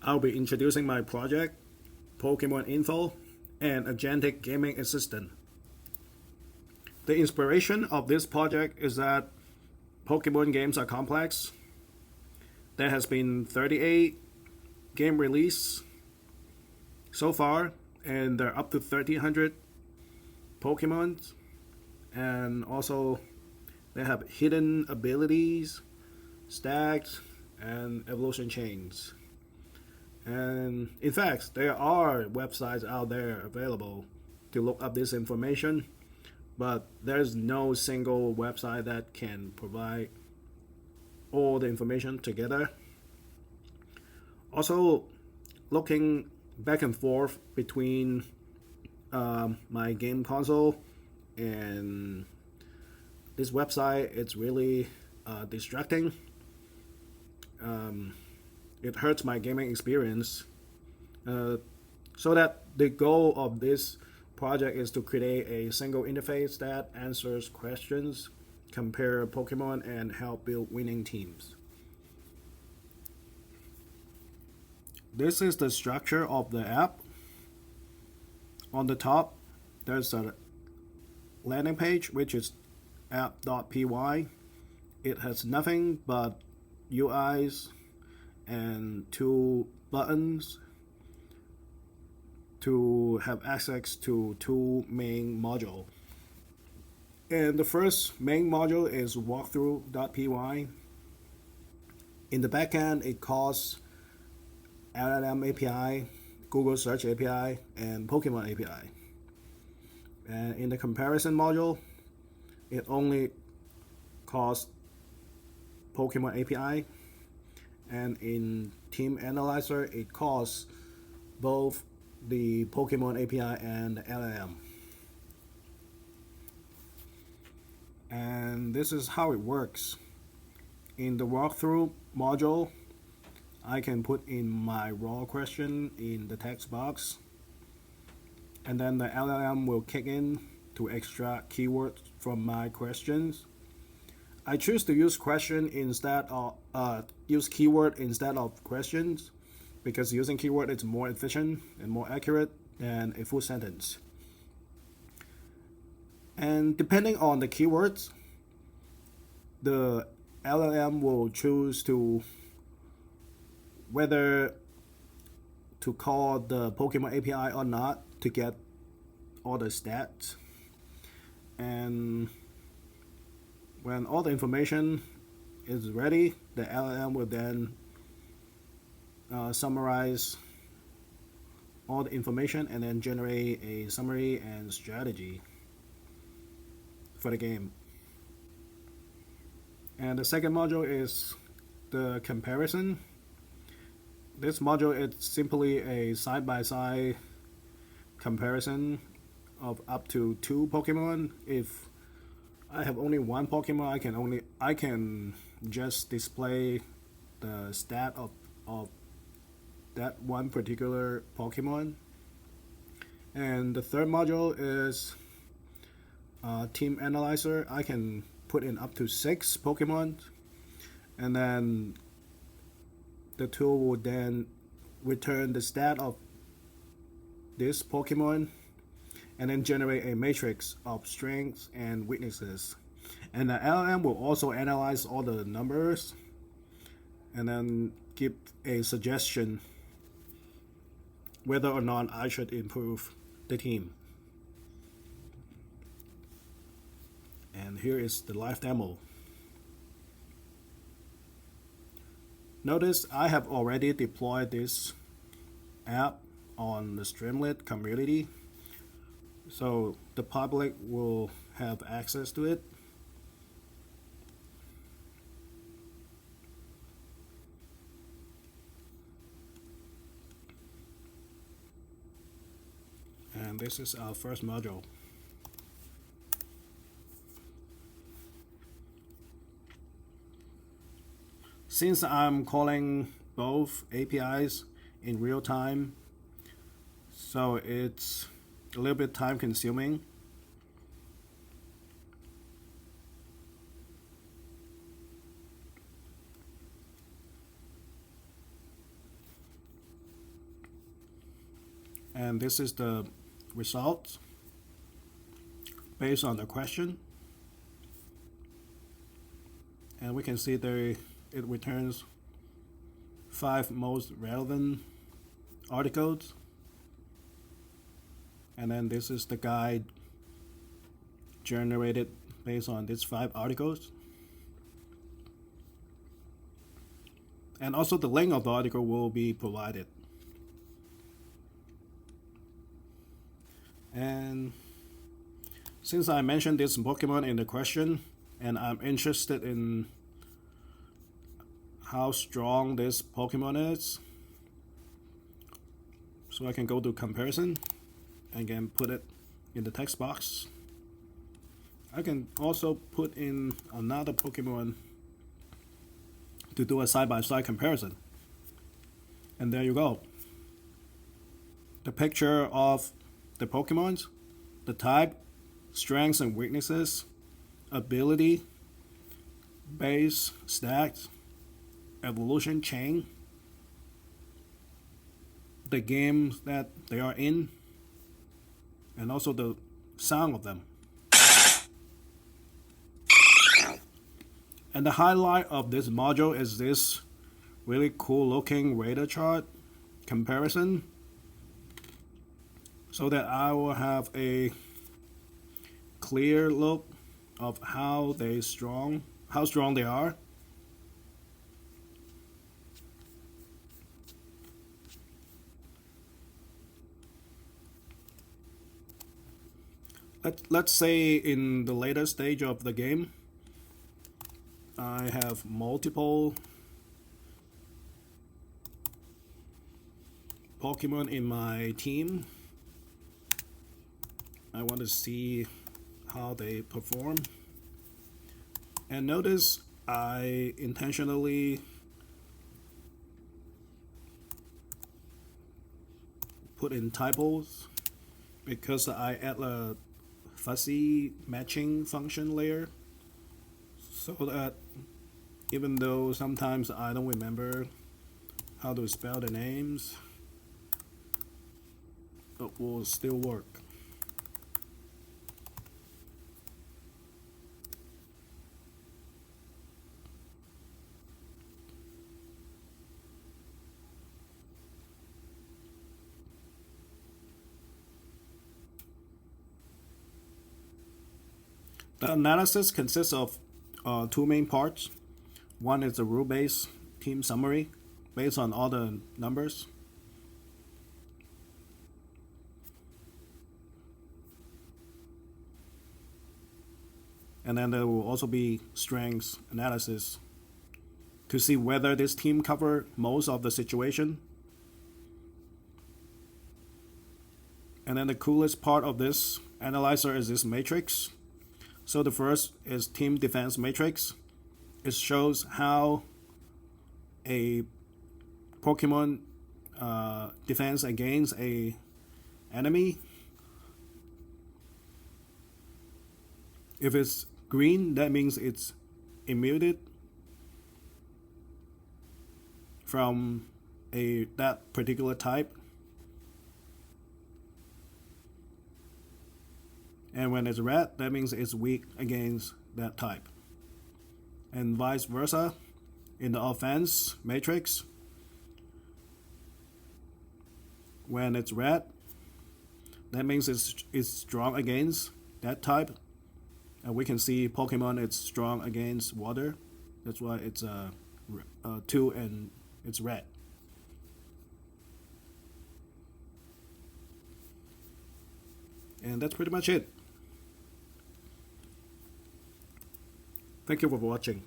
I'll be introducing my project, Pokemon Info, and Agentic Gaming Assistant. The inspiration of this project is that Pokemon games are complex. There has been 38 game release so far, and there are up to 1,300 Pokemon, and also they have hidden abilities, stacks, and evolution chains. And in fact, there are websites out there available to look up this information, but there's no single website that can provide all the information together. Also, looking back and forth between my game console and this website, it's really distracting. It hurts my gaming experience. So that the goal of this project is to create a single interface that answers questions, compare Pokemon, and help build winning teams. This is the structure of the app. On the top, there's a landing page, which is app.py. It has nothing but UIs and two buttons to have access to two main modules. And the first main module is walkthrough.py. In the backend, it calls LLM API, Google Search API, and Pokemon API. And in the comparison module, it only calls Pokemon API, and in Team Analyzer, it calls both the Pokemon API and the LLM. And this is how it works. In the walkthrough module, I can put in my raw question in the text box, and then the LLM will kick in to extract keywords from my questions. I choose to use question instead of use keyword instead of questions because using keyword is more efficient and more accurate than a full sentence. And depending on the keywords, the LLM will choose to whether to call the Pokemon API or not to get all the stats. And when all the information is ready, the LLM will then summarize all the information and then generate a summary and strategy for the game. And the second module is the comparison. This module is simply a side-by-side comparison of up to two Pokemon. If I have only one Pokemon, I can just display the stat of that one particular Pokemon. And the third module is Team Analyzer. I can put in up to 6 Pokemon, and then the tool will then return the stat of this Pokemon and then generate a matrix of strengths and weaknesses. And the LLM will also analyze all the numbers and then give a suggestion whether or not I should improve the team. And here is the live demo. Notice I have already deployed this app on the Streamlit community, so the public will have access to it. And this is our first module. Since I'm calling both APIs in real time, so it's a little bit time consuming. And this is the results based on the question. And we can see there it returns 5 most relevant articles. And then this is the guide generated based on these 5 articles. And also the link of the article will be provided. And since I mentioned this Pokemon in the question, and I'm interested in how strong this Pokemon is, so I can go to comparison and can put it in the text box. I can also put in another Pokemon to do a side-by-side comparison. And there you go. The picture of the Pokemons, the type, strengths and weaknesses, ability, base, stats, evolution chain, the games that they are in, and also the sound of them. And the highlight of this module is this really cool looking radar chart comparison, so that I will have a clear look of how strong they are. Let's say in the later stage of the game, I have multiple Pokemon in my team. I want to see how they perform. And notice I intentionally put in typos because I add a fuzzy matching function layer, so that even though sometimes I don't remember how to spell the names, it will still work. The analysis consists of 2 main parts. One is the rule-based team summary based on all the numbers. And then there will also be strengths analysis to see whether this team covered most of the situation. And then the coolest part of this analyzer is this matrix. So the first is team defense matrix. It shows how a Pokemon defends against a enemy. If it's green, that means it's immune from that particular type. And when it's red, that means it's weak against that type. And vice versa. In the offense matrix, when it's red, that means it's strong against that type. And we can see Pokemon it's strong against water. That's why it's 2 and it's red. And that's pretty much it. Thank you for watching.